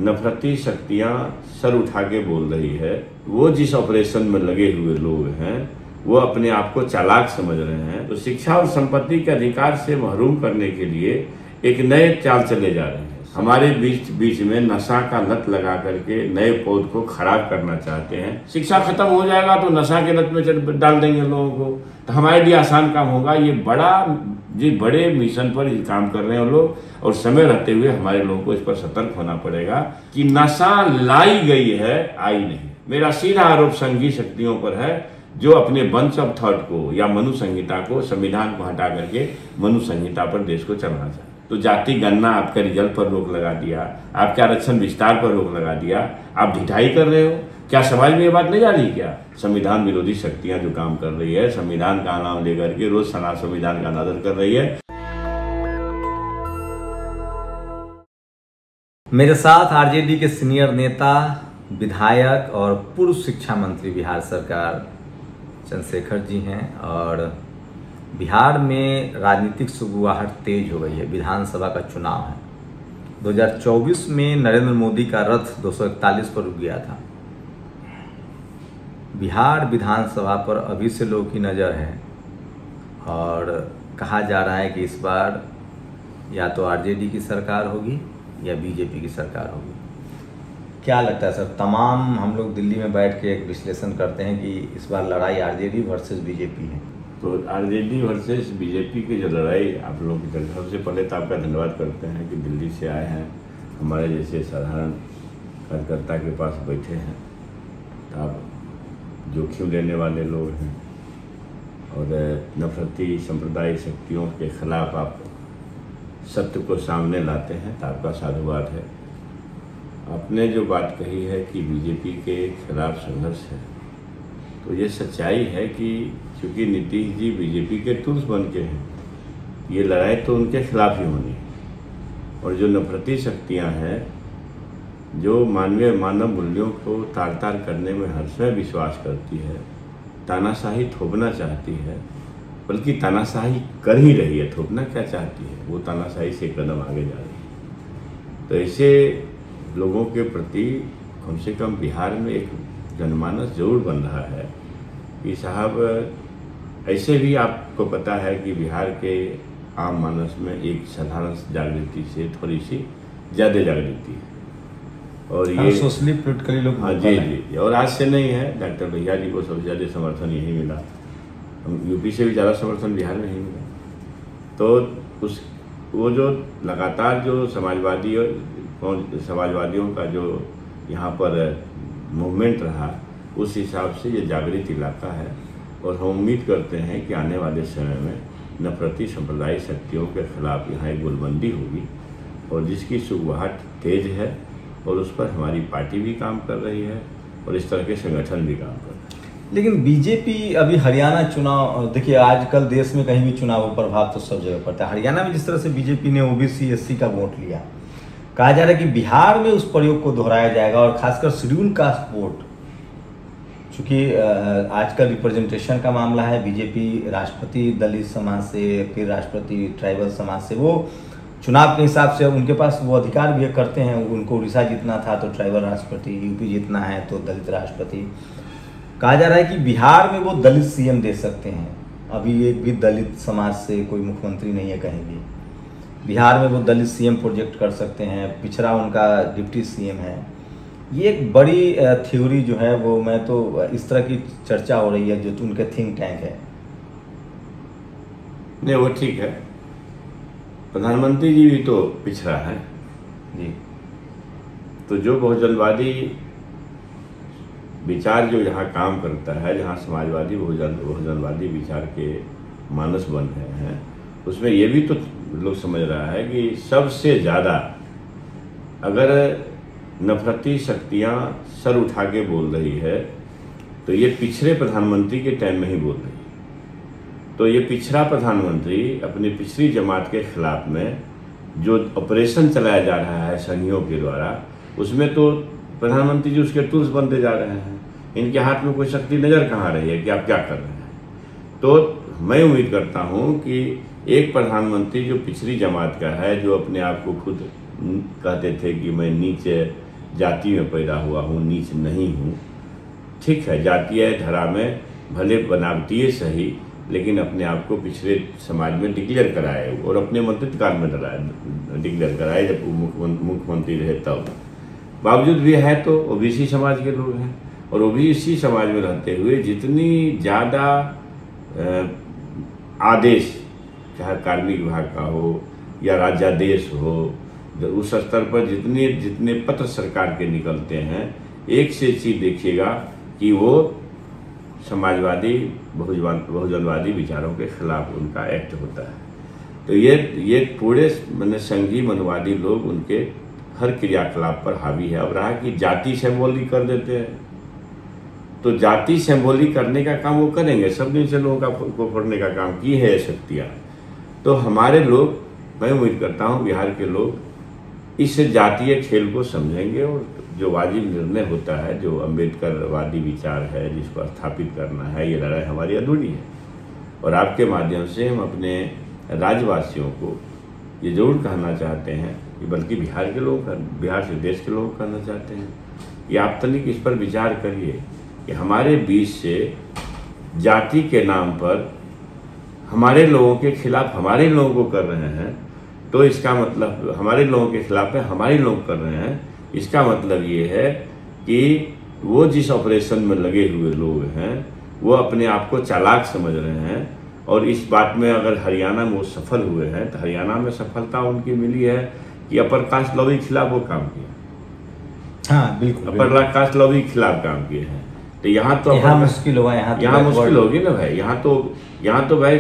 नफरती शक्तियां सर उठा के बोल रही है, वो जिस ऑपरेशन में लगे हुए लोग हैं वो अपने आप को चालाक समझ रहे हैं, तो शिक्षा और संपत्ति के अधिकार से महरूम करने के लिए एक नए चाल चले जा रहे हैं। हमारे बीच में नशा का लत लगा करके नए पौध को खराब करना चाहते हैं। शिक्षा खत्म हो जाएगा तो नशा के लत में डाल देंगे लोगों को, तो हमारे लिए आसान काम होगा। ये बड़े मिशन पर काम कर रहे हैं लोग, और समय रहते हुए हमारे लोगों को इस पर सतर्क होना पड़ेगा कि नशा लाई गई है, आई नहीं। मेरा सीधा आरोप संघीय शक्तियों पर है जो अपने बंच ऑफ थॉट को या मनु संहिता को, संविधान को हटा करके मनु संहिता पर देश को चलाना चाहते। तो जाति गणना, आपके रिजल्ट पर रोक लगा दिया, आपके आरक्षण विस्तार पर रोक लगा दिया, आप ढिठाई कर रहे हो। क्या समाज में ये बात नहीं आ रही? क्या संविधान विरोधी शक्तियां जो काम कर रही है, संविधान का नाम लेकर के रोज संविधान का अनादर कर रही है। मेरे साथ आरजेडी के सीनियर नेता, विधायक और पूर्व शिक्षा मंत्री बिहार सरकार चंद्रशेखर जी हैं, और बिहार में राजनीतिक सुगबुगाहट तेज हो गई है। विधानसभा का चुनाव है। 2024 में नरेंद्र मोदी का रथ 241 पर रुक गया था। बिहार विधानसभा पर अभी से लोगों की नज़र है, और कहा जा रहा है कि इस बार या तो आरजेडी की सरकार होगी या बीजेपी की सरकार होगी। क्या लगता है सर? तमाम हम लोग दिल्ली में बैठ के एक विश्लेषण करते हैं कि इस बार लड़ाई आरजेडी वर्सेस बीजेपी है। तो आरजेडी वर्सेस बीजेपी की जो लड़ाई आप लोगों की तरफ, सबसे पहले तो आपका धन्यवाद करते हैं कि दिल्ली से आए हैं, हमारे जैसे साधारण कार्यकर्ता के पास बैठे हैं। तो आप जोखिम लेने वाले लोग हैं और नफरती सांप्रदायिक शक्तियों के खिलाफ आप सत्य को सामने लाते हैं, तो आपका साधुवाद है। आपने जो बात कही है कि बीजेपी के खिलाफ संघर्ष है, तो ये सच्चाई है कि क्योंकि नीतीश जी बीजेपी के टूल्स बन के हैं, ये लड़ाई तो उनके खिलाफ ही होनी है। और जो नफरती शक्तियां हैं, जो मानव मूल्यों को तार तार करने में हर समय विश्वास करती है, तानाशाही थोपना चाहती है, बल्कि तानाशाही कर ही रही है, थोपना क्या चाहती है, वो तानाशाही से कदम आगे जा रही है। तो ऐसे लोगों के प्रति कम से कम बिहार में एक जनमानस जरूर बन रहा है कि साहब, ऐसे भी आपको पता है कि बिहार के आम मानस में एक साधारण जागृति से थोड़ी सी ज़्यादा जागृति है, और ये सोशली पोलिटिकली लोग, हाँ जी, और आज से नहीं है। डॉक्टर भैया जी को सबसे ज़्यादा समर्थन यही मिला, यूपी से भी ज़्यादा समर्थन बिहार में ही मिला। तो वो जो लगातार जो समाजवादियों का जो यहाँ पर मूवमेंट रहा, उस हिसाब से ये जागृत इलाका है, और हम उम्मीद करते हैं कि आने वाले समय में नफरती सांप्रदायिक शक्तियों के खिलाफ यहाँ एक गोलबंदी होगी, और जिसकी सुगबुगाहट तेज है, और उस पर हमारी पार्टी भी काम कर रही है और इस तरह के संगठन भी काम कर रहे हैं। लेकिन बीजेपी अभी हरियाणा चुनाव, देखिए आजकल देश में कहीं भी चुनाव प्रभाव तो सब जगह पड़ता है। हरियाणा में जिस तरह से बीजेपी ने ओबीसी एससी का वोट लिया, कहा जा रहा है कि बिहार में उस प्रयोग को दोहराया जाएगा, और खासकर शेड्यूल कास्ट वोट, चूँकि आजकल रिप्रेजेंटेशन का मामला है। बीजेपी राष्ट्रपति दलित समाज से, फिर राष्ट्रपति ट्राइबल समाज से, वो चुनाव के हिसाब से उनके पास वो अधिकार भी करते हैं। उनको उड़ीसा जीतना था तो ट्राइबल राष्ट्रपति, यूपी जीतना है तो दलित राष्ट्रपति। कहा जा रहा है कि बिहार में वो दलित सीएम दे सकते हैं। अभी एक भी दलित समाज से कोई मुख्यमंत्री नहीं है कहीं भी। बिहार में वो दलित सीएम प्रोजेक्ट कर सकते हैं, पिछड़ा उनका डिप्टी सीएम है। ये एक बड़ी थ्योरी जो है वो, मैं तो इस तरह की चर्चा हो रही है जो उनके थिंक टैंक है। नहीं, वो ठीक है। प्रधानमंत्री जी भी तो पिछड़ा है जी। तो जो बहुजनवादी विचार जो यहाँ काम करता है, जहाँ समाजवादी बहुजनवादी विचार के मानस बन रहे हैं, उसमें ये भी तो लोग समझ रहा है कि सबसे ज़्यादा अगर नफरती शक्तियाँ सर उठा के बोल रही है, तो ये पिछड़े प्रधानमंत्री के टाइम में ही बोल रही है। तो ये पिछड़ा प्रधानमंत्री अपनी पिछड़ी जमात के खिलाफ में जो ऑपरेशन चलाया जा रहा है संघियों के द्वारा, उसमें तो प्रधानमंत्री जी उसके टूल्स बनते जा रहे हैं। इनके हाथ में कोई शक्ति नज़र कहाँ रही है कि आप क्या कर रहे हैं। तो मैं उम्मीद करता हूँ कि एक प्रधानमंत्री जो पिछड़ी जमात का है, जो अपने आप को खुद कहते थे कि मैं नीचे जाति में पैदा हुआ हूँ, नीच नहीं हूँ। ठीक है, जातीय धरा में भले बनावटी सही, लेकिन अपने आप को पिछड़े समाज में डिक्लेयर कराए और अपने मंत्रित्व काल में डिक्लेयर कराए जब मुख्यमंत्री रहे तब। बावजूद भी है तो ओबीसी समाज के लोग हैं, और ओबीसी समाज में रहते हुए जितनी ज़्यादा आदेश, चाहे कार्मिक विभाग का हो या राज्यादेश हो, उस स्तर पर जितने पत्र सरकार के निकलते हैं, एक से चीज देखिएगा कि वो समाजवादी बहुजनवादी विचारों के खिलाफ उनका एक्ट होता है। तो ये पूरे मैंने संघी मनवादी लोग उनके हर क्रियाकलाप पर हावी है। अब रहा कि जाति सिंबॉलिक कर देते हैं, तो जाति सिंबॉलिक करने का काम वो करेंगे, सब दिन से लोगों को फोड़ने का काम की है शक्तियाँ। तो हमारे लोग, मैं उम्मीद करता हूँ बिहार के लोग इस जातीय खेल को समझेंगे, और जो वाजिब निर्णय होता है, जो अम्बेडकरवादी विचार है जिसको स्थापित करना है, ये लड़ाई हमारी अधूरी है। और आपके माध्यम से हम अपने राज्यवासियों को ये जरूर कहना चाहते हैं कि बल्कि बिहार के लोग, बिहार से देश के लोग कहना चाहते हैं कि आप तनिक इस पर विचार करिए कि हमारे बीच से जाति के नाम पर हमारे लोगों के खिलाफ हमारे लोगों को कर रहे हैं, तो इसका मतलब हमारे लोगों के खिलाफ में हमारे लोग कर रहे हैं, इसका मतलब ये है कि वो जिस ऑपरेशन में लगे हुए लोग हैं वो अपने आप को चालाक समझ रहे हैं। और इस बात में अगर हरियाणा में वो सफल हुए हैं, तो हरियाणा में सफलता उनकी मिली है कि अपर कास्ट लॉबी के खिलाफ वो काम किया। हाँ बिल्कुल, अपर कास्ट लॉबी के खिलाफ काम किए हैं। तो यहाँ तो मुश्किल होगा, यहाँ मुश्किल होगी ना भाई। यहाँ तो भाई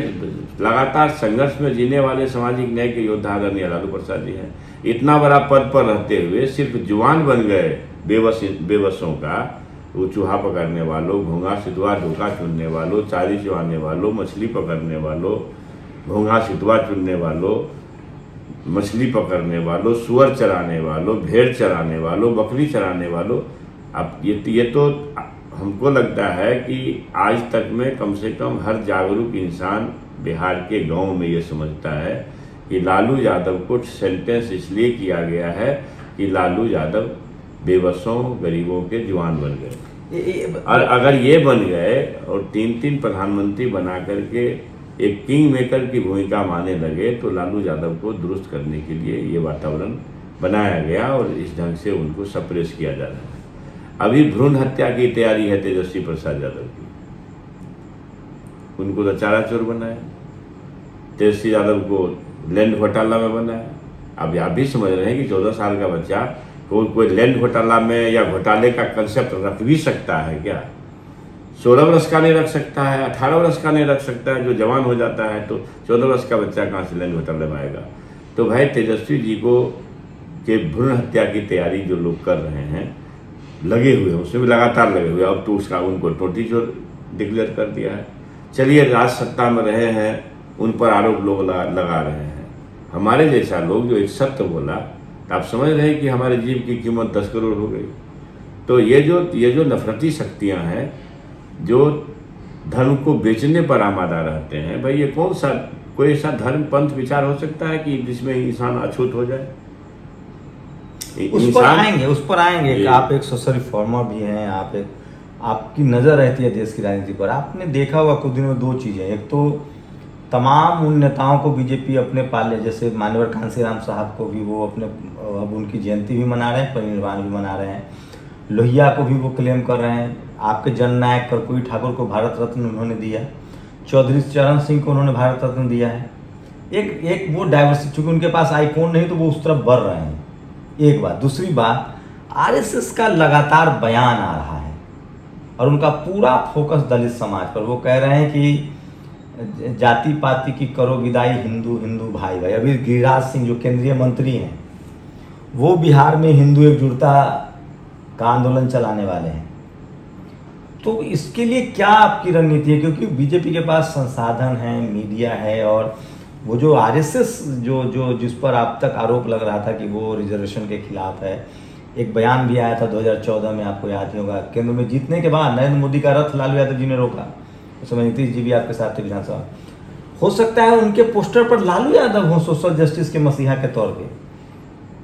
लगातार संघर्ष में जीने वाले सामाजिक न्याय के योद्धा आदरणीय लालू प्रसाद जी हैं। इतना बड़ा पद पर रहते हुए सिर्फ जुबान बन गए बेबसों का, वो चूहा पकड़ने वालों, घोंघा सितुआ धोखा चुनने वालों, चारी चुहाने वालों, मछली पकड़ने वालों, घोंघा सितुआ चुनने वालों, मछली पकड़ने वालों, सुअर चराने वालों, भेड़ चराने वालों, बकरी चराने वालों। अब ये तो हमको लगता है कि आज तक में कम से कम हर जागरूक इंसान बिहार के गांव में ये समझता है कि लालू यादव को सेंटेंस इसलिए किया गया है कि लालू यादव बेबसों गरीबों के जवान बन गए। और अगर ये बन गए और 3 प्रधानमंत्री बना करके एक किंग मेकर की भूमिका मानने लगे, तो लालू यादव को दुरुस्त करने के लिए ये वातावरण बनाया गया और इस ढंग से उनको सप्रेस किया जा रहा है। अभी भ्रूण हत्या की तैयारी है तेजस्वी प्रसाद यादव की, उनको तो चारा चोर बनाया, तेजस्वी यादव को लैंड घोटाला में बनाया। अब आप भी समझ रहे हैं कि 14 साल का बच्चा कोई लैंड घोटाला में या घोटाले का कंसेप्ट रख भी सकता है क्या? 16 वर्ष का नहीं रख सकता है, 18 वर्ष का नहीं रख सकता है। जो जवान हो जाता है तो 14 वर्ष का बच्चा कहाँ से लैंड घोटाले में आएगा? तो भाई तेजस्वी जी को के भ्रूण हत्या की तैयारी जो लोग कर रहे हैं, लगे हुए हैं, उसमें भी लगातार लगे हुए, अब तो उसका उनको टोटी चोर डिक्लेयर कर दिया है। चलिए, राज सत्ता में रहे हैं, उन पर आरोप लोग लगा रहे हैं। हमारे जैसा लोग जो एक सत्य बोला, तो आप समझ रहे हैं कि हमारे जीव की कीमत 10 करोड़ हो गई। तो ये जो नफरती शक्तियां हैं, जो धर्म को बेचने पर आमादा रहते हैं, भाई ये कौन सा कोई ऐसा धर्म पंथ विचार हो सकता है कि जिसमें इंसान अछूत हो जाए? उस पर आएंगे। आप एक सोशल रिफॉर्मर भी हैं, आपकी नज़र रहती है देश की राजनीति पर। आपने देखा होगा कुछ दिनों में 2 चीज़ें, एक तो तमाम उन नेताओं को बीजेपी अपने पाले, जैसे मान्यवर कांसीराम साहब को भी वो अपने अब उनकी जयंती भी मना रहे हैं, परिनिर्वाण भी मना रहे हैं। लोहिया को भी वो क्लेम कर रहे हैं। आपके जननायक कर्पूरी ठाकुर को भारत रत्न उन्होंने दिया, चौधरी चरण सिंह को उन्होंने भारत रत्न दिया है। एक वो डाइवर्सिटी, चूँकि उनके पास आईकॉन नहीं तो वो उस तरफ बढ़ रहे हैं, एक बात। दूसरी बात, आरएसएस का लगातार बयान आ रहा है और उनका पूरा फोकस दलित समाज पर। वो कह रहे हैं कि जाति पाति की करो विदाई, हिंदू हिंदू भाई भाई। अभी गिरिराज सिंह जो केंद्रीय मंत्री हैं, वो बिहार में हिंदू एकजुटता का आंदोलन चलाने वाले हैं। तो इसके लिए क्या आपकी रणनीति है? क्योंकि बीजेपी के पास संसाधन है, मीडिया है, और वो जो आरएसएस जो जिस पर आप तक आरोप लग रहा था कि वो रिजर्वेशन के खिलाफ है, एक बयान भी आया था 2014 में, आपको याद ही होगा। केंद्र में जीतने के बाद नरेंद्र मोदी का रथ लालू यादव जी ने रोका, उस समय नीतीश जी भी आपके साथ थे विधानसभा। हो सकता है उनके पोस्टर पर लालू यादव हो सोशल जस्टिस के मसीहा के तौर पे।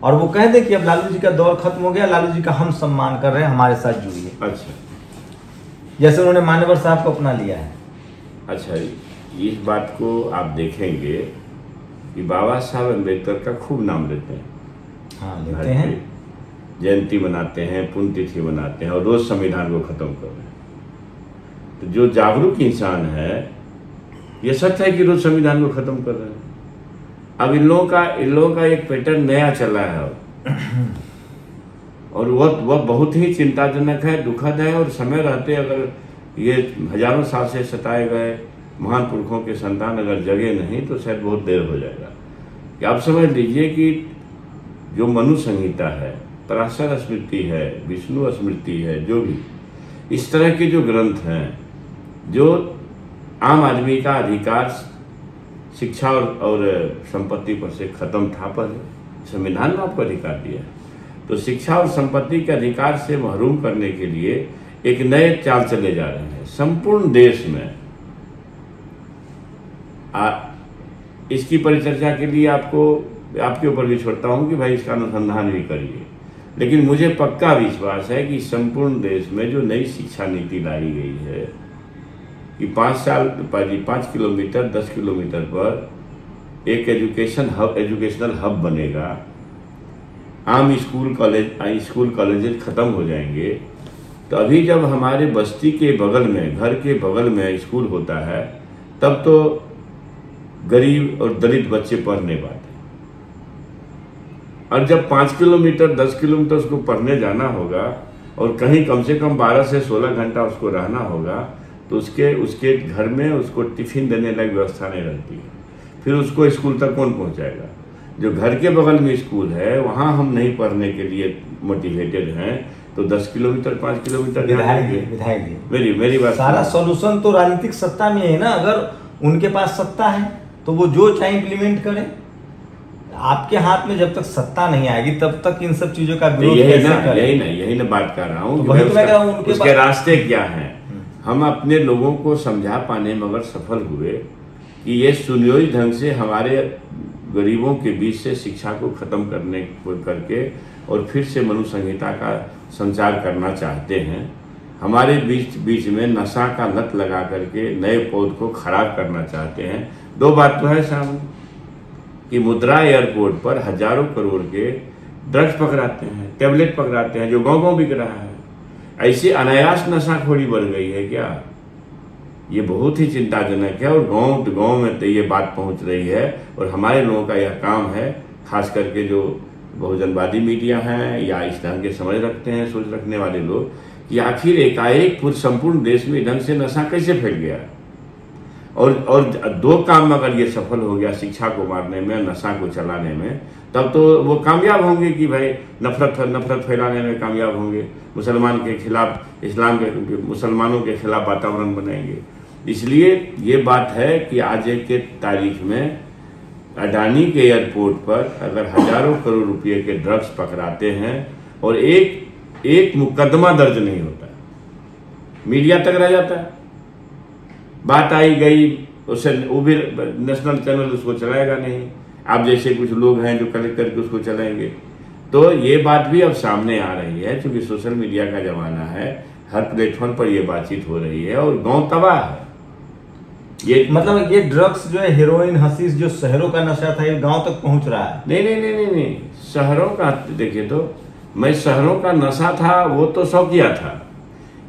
और वो कह दे कि अब लालू जी का दौर खत्म हो गया, लालू जी का हम सम्मान कर रहे हैं, हमारे साथ जुड़िए। अच्छा, जैसे उन्होंने मान्यवर साहब को अपना लिया है। अच्छा, इस बात को आप देखेंगे कि बाबा साहब अम्बेडकर का खूब नाम लेते हैं। हाँ, लेते हैं, जयंती मनाते हैं, पुण्यतिथि मनाते हैं और रोज संविधान को खत्म कर रहे हैं। तो जो जागरूक इंसान है, ये सच है कि रोज संविधान को खत्म कर रहे हैं। अब इन लोगों का एक पैटर्न नया चला है और वह बहुत ही चिंताजनक है, दुखद है। और समय रहते अगर ये हजारों साल से सताए गए महान पुरखों के संतान अगर जगे नहीं तो शायद बहुत देर हो जाएगा। कि आप समझ लीजिए कि जो मनु संहिता है, पराशर स्मृति है, विष्णु स्मृति है, जो भी इस तरह के जो ग्रंथ हैं, जो आम आदमी का अधिकार शिक्षा और संपत्ति पर से खत्म था, पर संविधान में आपको अधिकार दिया है। तो शिक्षा और संपत्ति के अधिकार से महरूम करने के लिए एक नए चाल चले जा रहे हैं संपूर्ण देश में। इसकी परिचर्चा के लिए आपके ऊपर भी छोड़ता हूं कि भाई इसका अनुसंधान भी करिए। लेकिन मुझे पक्का विश्वास है कि संपूर्ण देश में जो नई शिक्षा नीति लाई गई है कि 5 किलोमीटर 10 किलोमीटर पर एक एजुकेशनल हब बनेगा, आम स्कूल कॉलेज खत्म हो जाएंगे। तो अभी जब हमारे बस्ती के बगल में, घर के बगल में स्कूल होता है, तब तो गरीब और दलित बच्चे पढ़ नहीं पाते। और जब 5 किलोमीटर 10 किलोमीटर उसको पढ़ने जाना होगा और कहीं कम से कम 12 से 16 घंटा उसको रहना होगा, तो उसके घर में उसको टिफिन देने लायक व्यवस्था नहीं रहती है। फिर उसको स्कूल तक कौन पहुंचाएगा? जो घर के बगल में स्कूल है वहाँ हम नहीं पढ़ने के लिए मोटिवेटेड हैं, तो 10 किलोमीटर 5 किलोमीटर विधायक जी मेरी बात, सारा सॉल्यूशन तो राजनीतिक सत्ता में है ना। अगर उनके पास सत्ता है तो वो जो चाहे इम्प्लीमेंट करें। आपके हाथ में जब तक सत्ता नहीं आएगी तब तक इन सब चीजों का विरोध कैसे करें? यही ना बात कर रहा हूँ। तो उसके रास्ते क्या हैं? हम अपने लोगों को समझा पाने में अगर सफल हुए कि ये सुनियोजित ढंग से हमारे गरीबों के बीच से शिक्षा को खत्म करके और फिर से मनु संहिता का संचार करना चाहते हैं, हमारे बीच में नशा का लत लगा करके नए पौध को खराब करना चाहते हैं। दो बात तो है सामने कि मुद्रा एयरपोर्ट पर हजारों करोड़ के ड्रग्स पकड़ाते हैं, टेबलेट पकड़ाते हैं, जो गांव बिक रहा है। ऐसी अनायास नशाखोरी बढ़ गई है क्या? ये बहुत ही चिंताजनक है। और गांव में तो ये बात पहुंच रही है। और हमारे लोगों का यह काम है, खास करके जो बहुजनवादी मीडिया हैं या इस ढंग के समझ रखते हैं, सोच रखने वाले लोग, कि आखिर एकाएक संपूर्ण देश में ढंग से नशा कैसे फैल गया। और दो काम अगर ये सफल हो गया, शिक्षा को मारने में, नशा को चलाने में, तब तो वो कामयाब होंगे कि भाई नफरत फैलाने में कामयाब होंगे, मुसलमान के खिलाफ, मुसलमानों के खिलाफ वातावरण बनाएंगे। इसलिए ये बात है कि आज के तारीख में अडानी के एयरपोर्ट पर अगर हजारों करोड़ रुपए के ड्रग्स पकड़ाते हैं और एक मुकदमा दर्ज नहीं होता, मीडिया तक रह जाता है, बात आई गई, उससे वो भी नेशनल चैनल उसको चलाएगा नहीं। आप जैसे कुछ लोग हैं जो कलेक्ट करके उसको चलाएंगे। तो ये बात भी अब सामने आ रही है, क्योंकि सोशल मीडिया का जमाना है, हर प्लेटफॉर्म पर ये बातचीत हो रही है और गांव तबाह है। ये मतलब ये ड्रग्स जो है, हेरोइन, हशीश, जो शहरों का नशा था, ये गांव तक पहुंच रहा है। नहीं, शहरों का देखिए, तो मैं शहरों का नशा था वो तो शौकिया था,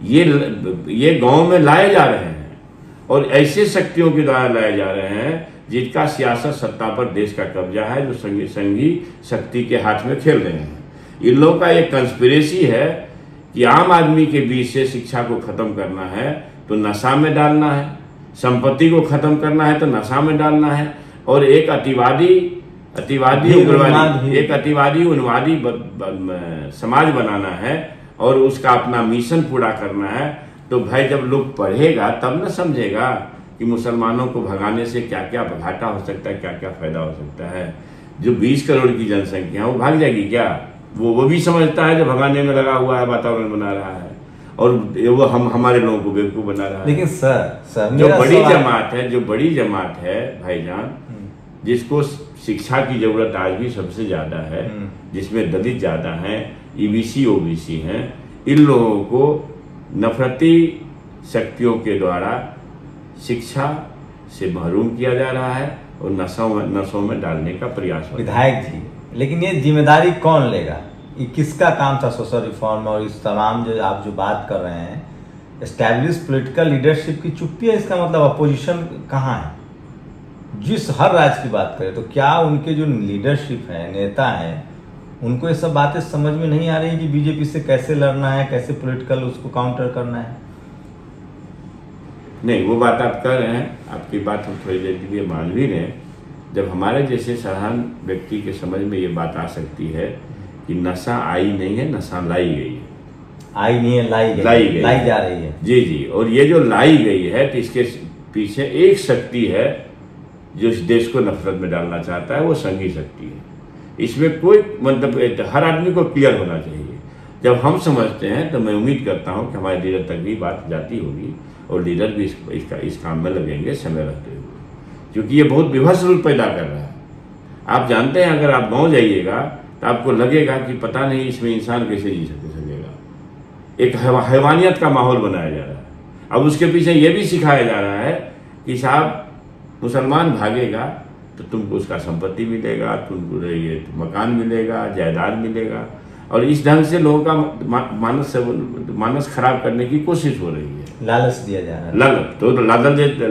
ये गांव में लाए जा रहे हैं और ऐसे शक्तियों के द्वारा लाए जा रहे हैं जिनका सियासत सत्ता पर देश का कब्जा है, जो संघी शक्ति के हाथ में खेल रहे हैं। इन लोगों का एक कंस्पिरेसी है कि आम आदमी के बीच से शिक्षा को खत्म करना है तो नशा में डालना है, संपत्ति को खत्म करना है तो नशा में डालना है, और एक अतिवादी उन्मादी समाज बनाना है और उसका अपना मिशन पूरा करना है। तो भाई जब लोग पढ़ेगा तब न समझेगा कि मुसलमानों को भगाने से क्या क्या घाटा हो सकता है, क्या क्या फायदा हो सकता है। जो 20 करोड़ की जनसंख्या वो भाग जाएगी क्या? वो भी समझता है, जो भगाने में लगा हुआ है, वातावरण बना रहा है, और वो हमारे लोगों को बेवकूफ बना रहा है। लेकिन सर जो बड़ी जमात है भाईजान, जिसको शिक्षा की जरूरत आज भी सबसे ज़्यादा है, जिसमें दलित ज़्यादा हैं, ईबीसी ओबीसी हैं। इन लोगों को नफरती शक्तियों के द्वारा शिक्षा से महरूम किया जा रहा है और नशों में डालने का प्रयास हो रहा है। विधायक जी, लेकिन ये जिम्मेदारी कौन लेगा? ये किसका काम था सोशल रिफॉर्म और इस तमाम जो आप जो बात कर रहे हैं एस्टैब्लिश पॉलिटिकल लीडरशिप की चुप्पी है? इसका मतलब अपोजिशन कहाँ है? जिस हर राज्य की बात करें तो क्या उनके जो लीडरशिप है, नेता हैं, उनको ये सब बातें समझ में नहीं आ रही कि बीजेपी से कैसे लड़ना है, कैसे पॉलिटिकल उसको काउंटर करना है? नहीं, वो बात आप कर रहे हैं, आपकी बात हम थोड़ी देर के लिए मान भी रहे हैं। जब हमारे जैसे साधारण व्यक्ति के समझ में ये बात आ सकती है कि नशा आई नहीं है, नशा लाई गई है। आई नहीं है, लाई जा रही है। जी जी, और ये जो लाई गई है तो इसके पीछे एक शक्ति है जो इस देश को नफरत में डालना चाहता है, वो संघी शक्ति है। इसमें कोई मतलब हर आदमी को क्लियर होना चाहिए। जब हम समझते हैं तो मैं उम्मीद करता हूं कि हमारे लीडर तक भी बात जाती होगी और लीडर भी इस काम में लगेंगे समय रहते हुए, क्योंकि ये बहुत विभत्स रूप पैदा कर रहा है। आप जानते हैं, अगर आप गाँव जाइएगा तो आपको लगेगा कि पता नहीं इसमें इंसान कैसे जी सकेगा। एक हैवानियत का माहौल बनाया जा रहा है। अब उसके पीछे ये भी सिखाया जा रहा है कि साहब मुसलमान भागेगा तो तुमको उसका संपत्ति मिलेगा, तुमको ये मकान मिलेगा, जायदाद मिलेगा, और इस ढंग से लोगों का मानस खराब करने की कोशिश हो रही है। लालच दिया जा रहा है।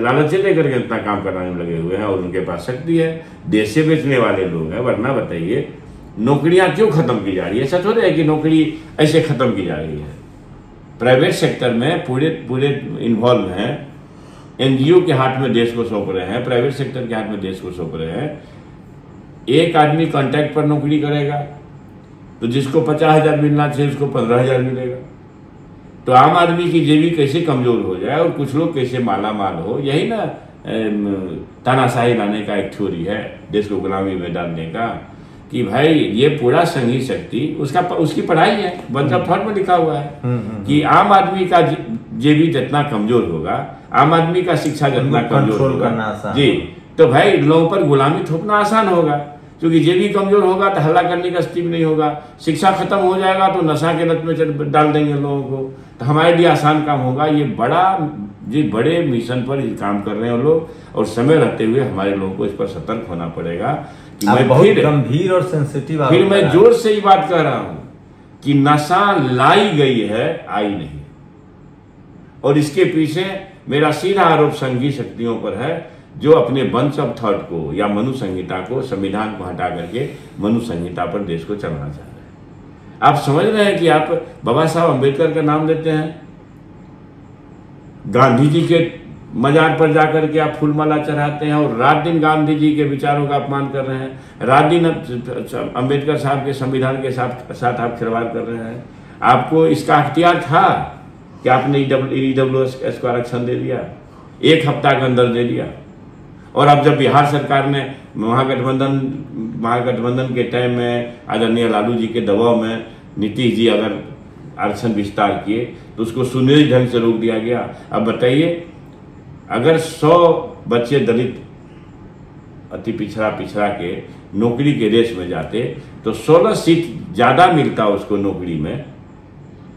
लालच लेकर के इतना काम कराने में लगे हुए हैं और उनके पास शक्ति है, देश से बेचने वाले लोग हैं। वरना बताइए नौकरियां क्यों खत्म की जा रही है? ऐसा थोड़ा है कि नौकरी ऐसे खत्म की जा रही है। प्राइवेट सेक्टर में पूरे इन्वॉल्व हैं, एनजीओ के हाथ में देश को सौंप रहे हैं, प्राइवेट सेक्टर के हाथ में देश को सौंप रहे हैं। एक आदमी कॉन्ट्रैक्ट पर नौकरी करेगा तो जिसको 50,000 मिलना चाहिए उसको 15,000 मिलेगा। तो आम आदमी की जेबी कैसे कमजोर हो जाए और कुछ लोग कैसे माला माल हो, यही ना तानाशाही लाने का एक थ्योरी है, देश को गुलामी में डालने का। कि भाई ये पूरा संघी शक्ति उसकी पढ़ाई है, बंच ऑफ थॉट में लिखा हुआ है कि आम आदमी का जेबी जितना कमजोर होगा, आम आदमी का शिक्षा जितना कमजोर होगा जी, तो भाई लोगों पर गुलामी थोपना आसान होगा। क्योंकि जेबी कमजोर होगा तो हल्ला करने का स्थिति नहीं होगा, शिक्षा खत्म हो जाएगा तो नशा के लत में डाल देंगे लोगों को, तो हमारे लिए आसान काम होगा। ये बड़े मिशन पर काम कर रहे हैं लोग, और समय रहते हुए हमारे लोगों को इस पर सतर्क होना पड़ेगा। कि मैं बहुत गंभीर और सेंसिटिव फिर मैं जोर से ही बात कर रहा हूं कि नशा लाई गई है, आई नहीं। और इसके पीछे मेरा सीधा आरोप संघी शक्तियों पर है, जो अपने बंच ऑफ थॉट को या मनु संहिता को, संविधान को हटा करके मनु संहिता पर देश को चलाना चाह रहे हैं। आप समझ रहे हैं कि आप बाबा साहब अम्बेडकर का नाम लेते हैं, गांधी जी के मजार पर जाकर के आप फूलमाला चढ़ाते हैं और रात दिन गांधी जी के विचारों का अपमान कर रहे हैं, रात दिन अम्बेडकर साहब के संविधान के साथ आप खिलवाड़ कर रहे हैं। आपको इसका अख्तियार था कि आपने ईडब्ल्यूएस को आरक्षण दे दिया, 1 हफ्ता के अंदर दे दिया। और अब जब बिहार सरकार ने महागठबंधन के टाइम में आदरणीय लालू जी के दबाव में नीतीश जी अगर आरक्षण विस्तार किए तो उसको सुनिश्चित ढंग से रोक दिया गया। अब बताइए, अगर 100 बच्चे दलित अति पिछड़ा के नौकरी के रेस में जाते तो 16 सीट ज्यादा मिलता उसको नौकरी में,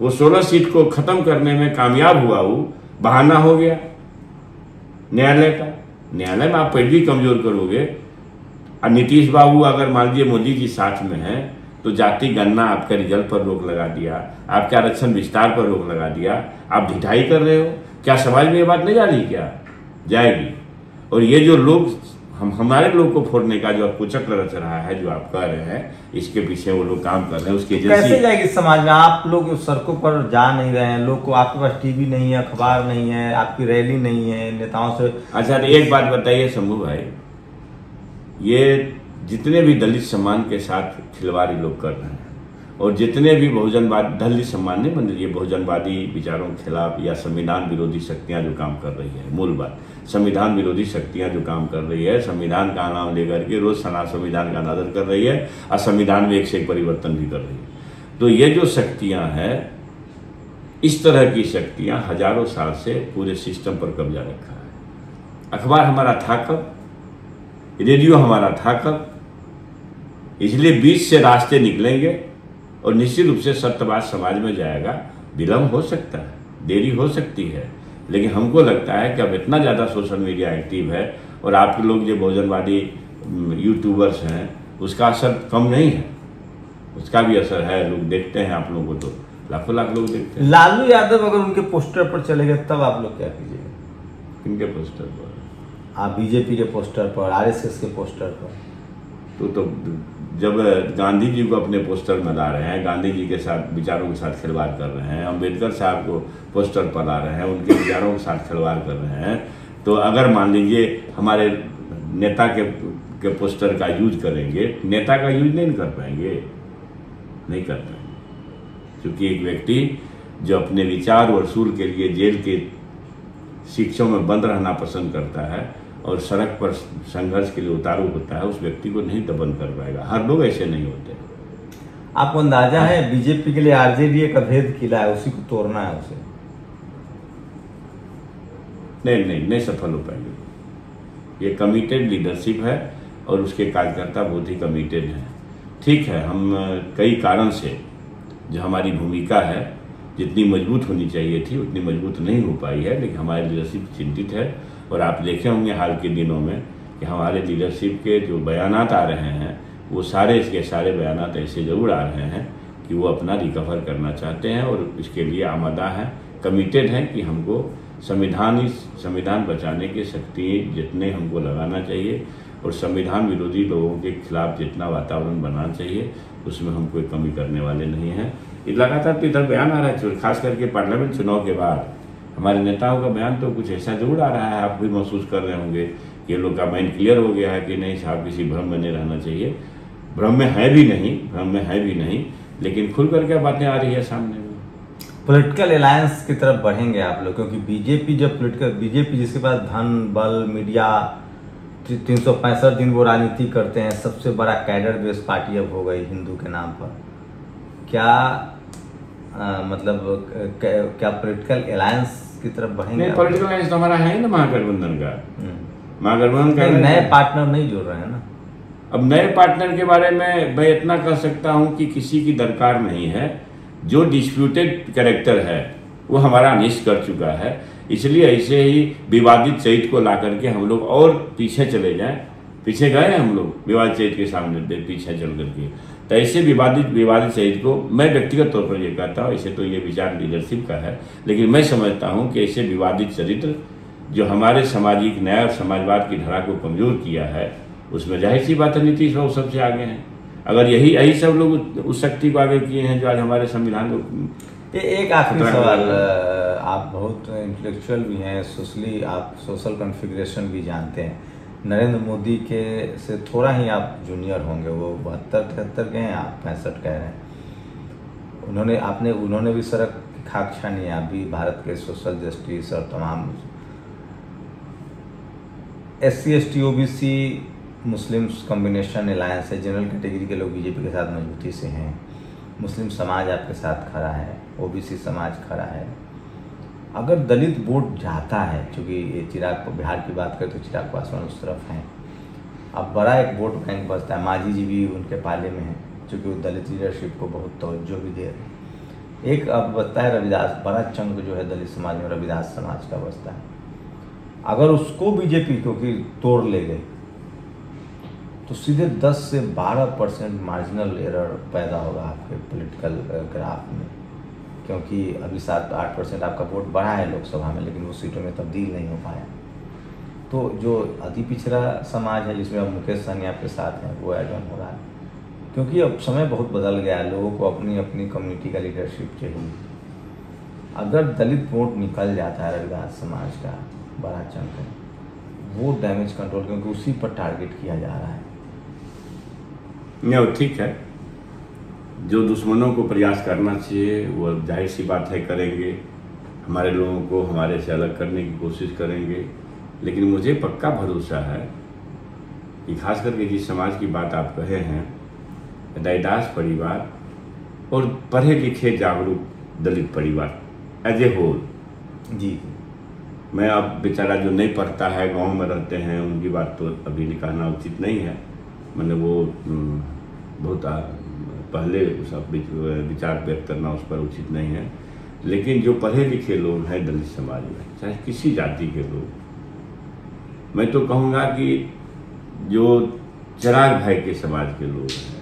वो 16 सीट को खत्म करने में कामयाब हुआ, वो बहाना हो गया न्यायालय का। न्यायालय में आप पैरवी कमजोर करोगे। और नीतीश बाबू अगर मान लीजिए मोदी जी साथ में हैं तो जाति गणना आपके रिजल्ट पर रोक लगा दिया, आपके आरक्षण विस्तार पर रोक लगा दिया। आप ढिठाई कर रहे हो। क्या समाज में ये बात नहीं जा रही? क्या जाएगी? और ये जो लोग हमारे लोग को फोड़ने का जो कुचक्र रच रहा है, जो आप कह रहे हैं, इसके पीछे वो लोग काम कर रहे हैं। उसके कैसे जाएगी समाज में? आप लोग सड़कों पर जा नहीं रहे हैं, लोग को आपके पास टीवी नहीं है, अखबार नहीं है, आपकी रैली नहीं है नेताओं से। अच्छा, तो एक बात बताइए शंभू भाई, ये जितने भी दलित सम्मान के साथ खिलवाड़ी लोग कर रहे हैं और जितने भी बहुजनवादी, दलित सम्मान नहीं मतलब ये बहुजनवादी विचारों के खिलाफ या संविधान विरोधी शक्तियां जो काम कर रही है, मूल बात संविधान विरोधी शक्तियां जो काम कर रही है, संविधान का नाम लेकर के रोज संविधान का अनादर कर रही है और संविधान में एक से एक परिवर्तन भी कर रही है। तो ये जो शक्तियां हैं, इस तरह की शक्तियां हजारों साल से पूरे सिस्टम पर कब्जा रखा है। अखबार हमारा था कब, रेडियो हमारा था कब, इसलिए बीच से रास्ते निकलेंगे और निश्चित रूप से सत्यवाद समाज में जाएगा। विलम्ब हो सकता है, देरी हो सकती है, लेकिन हमको लगता है कि अब इतना ज़्यादा सोशल मीडिया एक्टिव है और आपके लोग जो भोजनवादी यूट्यूबर्स हैं उसका असर कम नहीं है, उसका भी असर है। लोग देखते हैं, आप लोगों को तो लाखों लाख लोग देखते हैं। लालू यादव अगर उनके पोस्टर पर चले गए तब आप लोग क्या कीजिएगा? किनके पोस्टर पर? आप बीजेपी के पोस्टर पर, आरएसएस के पोस्टर पर? तो जब गांधी जी को अपने पोस्टर में ला रहे हैं, गांधी जी के साथ विचारों के साथ खिलवाड़ कर रहे हैं, अम्बेडकर साहब को पोस्टर पर ला रहे हैं, उनके विचारों के साथ खिलवाड़ कर रहे हैं, तो अगर मान लीजिए हमारे नेता के पोस्टर का यूज करेंगे, नेता का यूज नहीं कर पाएंगे, नहीं कर पाएंगे। क्योंकि एक व्यक्ति जो अपने विचार और असूल के लिए जेल के शिक्षों में बंद रहना पसंद करता है और सड़क पर संघर्ष के लिए उतारू होता है, उस व्यक्ति को नहीं दबन कर पाएगा। हर लोग ऐसे नहीं होते। आपको अंदाजा है बीजेपी के लिए आरजेडी एक अभेद किला है, उसी को तोड़ना है उसे? नहीं सफल हो पाएंगे। ये कमिटेड लीडरशिप है और उसके कार्यकर्ता बहुत ही कमिटेड हैं। ठीक है, हम कई कारण से जो हमारी भूमिका है जितनी मजबूत होनी चाहिए थी उतनी मजबूत नहीं हो पाई है, लेकिन हमारी लीडरशिप चिंतित है। और आप देखे होंगे हाल के दिनों में कि हमारे लीडरशिप के जो बयानात आ रहे हैं वो सारे के सारे बयानात ऐसे ज़रूर आ रहे हैं कि वो अपना रिकवर करना चाहते हैं और इसके लिए आमादा हैं, कमिटेड हैं कि हमको संविधान बचाने की शक्ति जितने हमको लगाना चाहिए और संविधान विरोधी लोगों के खिलाफ जितना वातावरण बनाना चाहिए उसमें हम कोई कमी करने वाले नहीं हैं। ये लगातार तो इधर बयान आ रहा है, खास करके पार्लियामेंट चुनाव के बाद हमारे नेताओं का बयान तो कुछ ऐसा जरूर आ रहा है। आप भी महसूस कर रहे होंगे कि लोग का माइंड क्लियर हो गया है कि नहीं साहब, किसी भ्रम में नहीं रहना चाहिए। भ्रम में है भी नहीं, लेकिन खुल करके बातें आ रही है सामने में। पॉलिटिकल अलायंस की तरफ बढ़ेंगे आप लोग? क्योंकि बीजेपी जिसके पास धन, बल, मीडिया, 365 दिन वो राजनीति करते हैं, सबसे बड़ा कैडर बेस्ड पार्टी अब हो गई हिंदू के नाम पर। क्या क्या पॉलिटिकल अलायंस की तरफ बढ़ेंगे? नहीं, पॉलिटिकल अलायंस तो हमारा है ही ना महागठबंधन का। महागठबंधन का नए पार्टनर नहीं जुड़ रहे हैं ना। अब नए पार्टनर के बारे में मैं इतना कह सकता हूं कि किसी की दरकार नहीं है। जो डिस्प्यूटेड कैरेक्टर है वो हमारा अनिष्ट कर चुका है, इसलिए ऐसे ही विवादित चरित्र को ला करके हम लोग और पीछे चले जाएं। पीछे गए हम लोग विवादित चरित्र के सामने पीछे चल करके। तो ऐसे विवादित चरित्र को मैं व्यक्तिगत तौर पर ये कहता हूँ, ऐसे तो ये विचार लीडरशिप का है, लेकिन मैं समझता हूँ कि ऐसे विवादित चरित्र जो हमारे सामाजिक न्याय और समाजवाद की धारा को कमजोर किया है, उसमें जाहिर सी बात है नीतीश बाबू सबसे आगे हैं। अगर यही सब लोग उस शक्ति को आगे किए हैं जो आज हमारे संविधान को। एक आखिरी सवाल, आप बहुत इंटेलेक्चुअल भी हैं, सोशली आप सोशल कॉन्फ़िगरेशन भी जानते हैं। नरेंद्र मोदी के से थोड़ा ही आप जूनियर होंगे, वो 72-73 के हैं, आप 65 कह रहे हैं। उन्होंने भी सड़क की खाक छानी है, आप भी भारत के सोशल जस्टिस और तमाम SC ST OBC Muslims combination alliance है, जनरल कैटेगरी के लोग बीजेपी के साथ मजबूती से हैं, मुस्लिम समाज आपके साथ खड़ा है, OBC समाज खड़ा है। अगर दलित वोट जाता है, क्योंकि ये चिराग बिहार की बात करें तो चिराग पासवान उस तरफ हैं, अब बड़ा एक वोट बैंक बचता है। मांझी जी भी उनके पाले में हैं, क्योंकि वो दलित लीडरशिप को बहुत तवज्जो भी दे रहे हैं। एक अब बचता है रविदास, बड़ा चंक जो है दलित समाज में रविदास समाज का बचता है। अगर उसको बीजेपी क्योंकि तोड़ ले गई तो सीधे 10 से 12% मार्जिनल एरर पैदा होगा आपके पॉलिटिकल ग्राफ में, क्योंकि अभी 7-8% आपका वोट बढ़ा है लोकसभा में, लेकिन वो सीटों में तब्दील नहीं हो पाया। तो जो अति पिछड़ा समाज है जिसमें अब मुकेश सहनी आपके साथ हैं, वो एड ऑन हो रहा है, क्योंकि अब समय बहुत बदल गया है, लोगों को अपनी अपनी कम्युनिटी का लीडरशिप चाहिए। अगर दलित वोट निकल जाता है रविदास समाज का बड़ा चंक है, वो डैमेज कंट्रोल, क्योंकि उसी पर टारगेट किया जा रहा है। नहीं, ठीक है, जो दुश्मनों को प्रयास करना चाहिए वो जाहिर सी बात है करेंगे, हमारे लोगों को हमारे से अलग करने की कोशिश करेंगे। लेकिन मुझे पक्का भरोसा है कि खास करके जिस समाज की बात आप कहे हैं, रैदास परिवार और पढ़े लिखे जागरूक दलित परिवार एज ए होल जी, मैं अब बेचारा जो नहीं पढ़ता है, गांव में रहते हैं, उनकी बात तो अभी निकालना उचित नहीं है। मैंने वो बहुत पहले सब विचार व्यक्त करना उस पर उचित नहीं है। लेकिन जो पढ़े लिखे लोग हैं दलित समाज में, चाहे किसी जाति के लोग, मैं तो कहूँगा कि जो चिराग भाई के समाज के लोग हैं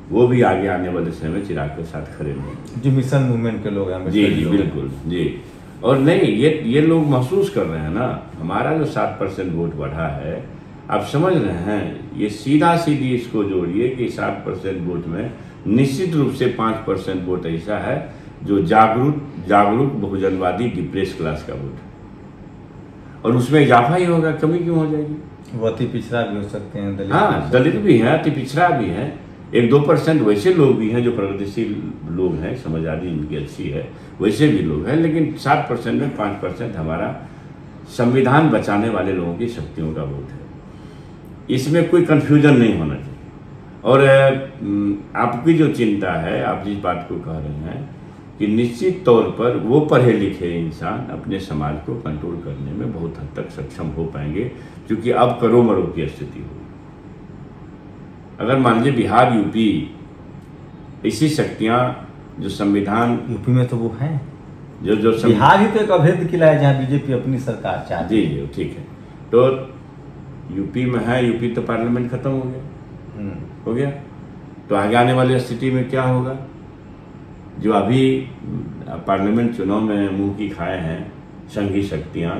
वो भी आगे आने वाले समय में चिराग के साथ खड़े होंगे। जो मिशन मूवमेंट के लोग हैं। जी जी बिल्कुल जी। और नहीं, ये लोग महसूस कर रहे हैं ना, हमारा जो 7% वोट बढ़ा है, आप समझ रहे हैं, ये सीधा सीधी इसको जोड़िए कि 7% वोट में निश्चित रूप से 5% वोट ऐसा है जो जागरूक बहुजनवादी डिप्रेस क्लास का वोट है, और उसमें इजाफा ही होगा, कमी क्यों हो जाएगी। वो अति पिछड़ा भी हो सकते हैं, दलित। हाँ, दलित भी है, अति पिछड़ा भी है, 1-2% वैसे लोग भी हैं जो प्रगतिशील लोग हैं, समझ आदि इनकी अच्छी है, वैसे भी लोग हैं। लेकिन 7% में 5% हमारा संविधान बचाने वाले लोगों की शक्तियों का वोट है, इसमें कोई कंफ्यूजन नहीं होना चाहिए। और आपकी जो चिंता है, आप जिस बात को कह रहे हैं कि निश्चित तौर पर वो पढ़े लिखे इंसान अपने समाज को कंट्रोल करने में बहुत हद तक सक्षम हो पाएंगे, क्योंकि अब करो मरो की स्थिति होगी। अगर मान लीजिए बिहार, यूपी, ऐसी शक्तियां जो संविधान, यूपी में तो वो है, जो बिहार ही तो एक अभेद किला है जहाँ बीजेपी अपनी सरकार चाहती है। जी ठीक है, तो यूपी में है, यूपी तो पार्लियामेंट खत्म हो गया, तो आगे आने वाली स्थिति में क्या होगा। जो अभी पार्लियामेंट चुनाव में मुंह की खाए हैं संघी शक्तियां,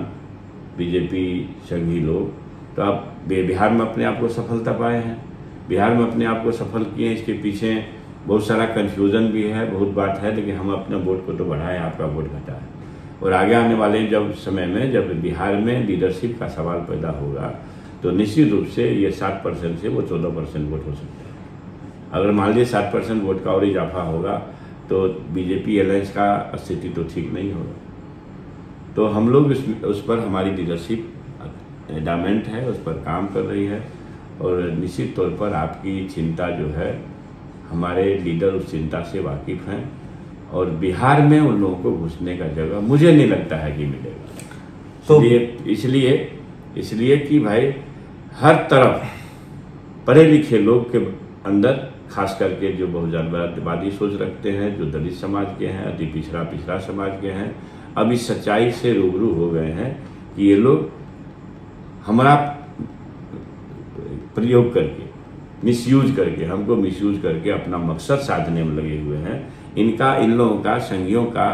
बीजेपी संघी लोग, तो आप बिहार में अपने आप को सफलता पाए हैं, बिहार में अपने आप को सफल किए। इसके पीछे बहुत सारा कन्फ्यूजन भी है, बहुत बात है, लेकिन हम अपने वोट को तो बढ़ाएं, आपका वोट घटा है। और आगे आने वाले जब समय में, जब बिहार में लीडरशिप का सवाल पैदा होगा, तो निश्चित रूप से ये 7% से वो 14% वोट हो सकता है। अगर मान लीजिए 7% वोट का और इजाफा होगा तो बीजेपी अलायंस का स्थिति तो ठीक नहीं होगा। तो हम लोग उस पर हमारी लीडरशिप एडामेंट है, उस पर काम कर रही है, और निश्चित तौर पर आपकी चिंता जो है, हमारे लीडर उस चिंता से वाकिफ़ हैं, और बिहार में उन लोगों को घुसने का जगह मुझे नहीं लगता है कि मिलेगा। तो इसलिए कि भाई हर तरफ पढ़े लिखे लोग के अंदर, खास करके जो बहुजनवादी सोच रखते हैं, जो दलित समाज के हैं, अति पिछड़ा समाज के हैं, अब इस सच्चाई से रूबरू हो गए हैं कि ये लोग हमारा प्रयोग करके, मिसयूज करके, हमको मिसयूज करके अपना मकसद साधने में लगे हुए हैं। इन लोगों का, संघियों का,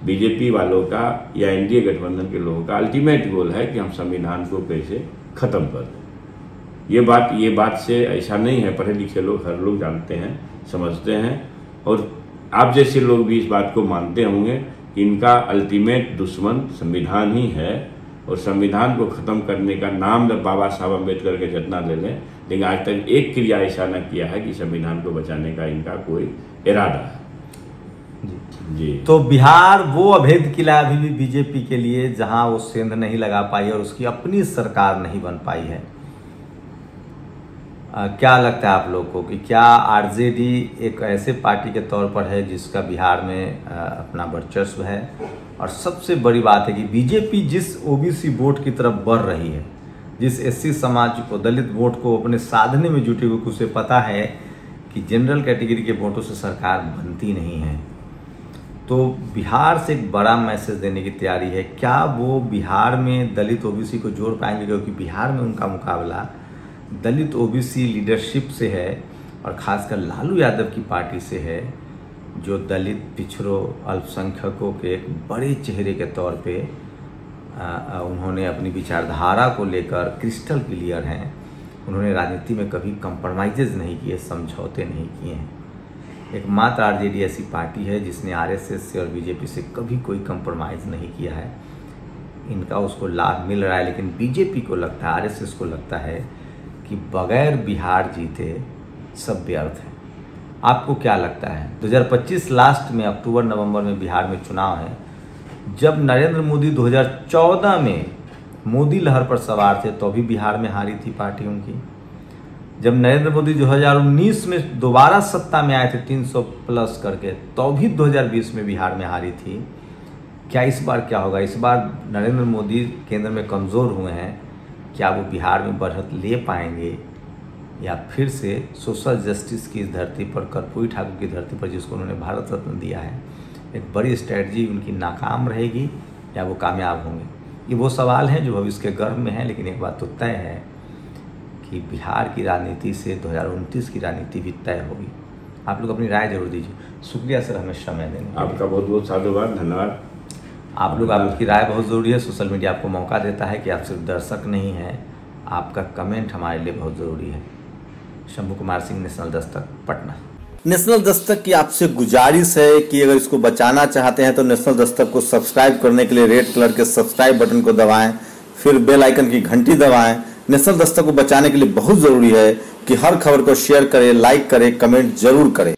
बीजेपी वालों का या एनडीए गठबंधन के लोगों का अल्टीमेट गोल है कि हम संविधान को कैसे खत्म कर दें। ये बात से ऐसा नहीं है, पढ़े लिखे लोग, हर लोग जानते हैं, समझते हैं, और आप जैसे लोग भी इस बात को मानते होंगे कि इनका अल्टीमेट दुश्मन संविधान ही है, और संविधान को खत्म करने का नाम बाबा साहब अम्बेडकर के जितना ले लें, लेकिन आज तक एक क्रिया ऐसा न किया है कि संविधान को बचाने का इनका कोई इरादा है। जी। तो बिहार वो अभेद किला अभी भी बीजेपी के लिए, जहां वो सेंध नहीं लगा पाई और उसकी अपनी सरकार नहीं बन पाई है। क्या लगता है आप लोग को कि क्या आरजेडी एक ऐसे पार्टी के तौर पर है जिसका बिहार में अपना वर्चस्व है? और सबसे बड़ी बात है कि बीजेपी जिस ओबीसी वोट की तरफ बढ़ रही है, जिस एससी समाज को, दलित वोट को अपने साधने में जुटी हुई, उसे पता है कि जनरल कैटेगरी के वोटों से सरकार बनती नहीं है, तो बिहार से एक बड़ा मैसेज देने की तैयारी है। क्या वो बिहार में दलित ओबीसी को जोड़ पाएंगे? क्योंकि बिहार में उनका मुकाबला दलित ओबीसी लीडरशिप से है, और खासकर लालू यादव की पार्टी से है, जो दलित, पिछड़ों, अल्पसंख्यकों के एक बड़े चेहरे के तौर पे उन्होंने अपनी विचारधारा को लेकर क्रिस्टल क्लियर हैं। उन्होंने राजनीति में कभी कंप्रोमाइज़ नहीं किए, समझौते नहीं किए हैं। एकमात्र आरजेडी ऐसी पार्टी है जिसने आरएसएस से और बीजेपी से कभी कोई कंप्रोमाइज़ नहीं किया है। इनका उसको लाभ मिल रहा है, लेकिन बीजेपी को लगता है, आरएसएस को लगता है कि बगैर बिहार जीते सब व्यर्थ है। आपको क्या लगता है? 2025 लास्ट में, अक्टूबर नवंबर में बिहार में चुनाव है। जब नरेंद्र मोदी 2014 में मोदी लहर पर सवार थे तो भी बिहार में हारी थी पार्टी उनकी। जब नरेंद्र मोदी 2019 में दोबारा सत्ता में आए थे 300 प्लस करके, तो भी 2020 में बिहार में हारी थी। क्या इस बार क्या होगा? इस बार नरेंद्र मोदी केंद्र में कमज़ोर हुए हैं, क्या वो बिहार में बढ़त ले पाएंगे या फिर से सोशल जस्टिस की इस धरती पर, कर्पूरी ठाकुर की धरती पर, जिसको उन्होंने भारत रत्न दिया है, एक बड़ी स्ट्रेटजी उनकी नाकाम रहेगी या वो कामयाब होंगे? ये वो सवाल हैं जो भविष्य के गर्भ में हैं। लेकिन एक बात तो तय है कि बिहार की राजनीति से 2029 की राजनीति भी तय होगी। आप लोग अपनी राय जरूर दीजिए। शुक्रिया सर हमें समय देने। आपका बहुत बहुत साधुवाद, धन्यवाद। आप लोग, आपकी राय बहुत ज़रूरी है। सोशल मीडिया आपको मौका देता है कि आप सिर्फ दर्शक नहीं हैं, आपका कमेंट हमारे लिए बहुत ज़रूरी है। शंभू कुमार सिंह, नेशनल दस्तक, पटना। नेशनल दस्तक की आपसे गुजारिश है कि अगर इसको बचाना चाहते हैं तो नेशनल दस्तक को सब्सक्राइब करने के लिए रेड कलर के सब्सक्राइब बटन को दबाएं, फिर बेल आइकन की घंटी दबाएं। नेशनल दस्तक को बचाने के लिए बहुत ज़रूरी है कि हर खबर को शेयर करें, लाइक करें, कमेंट जरूर करें।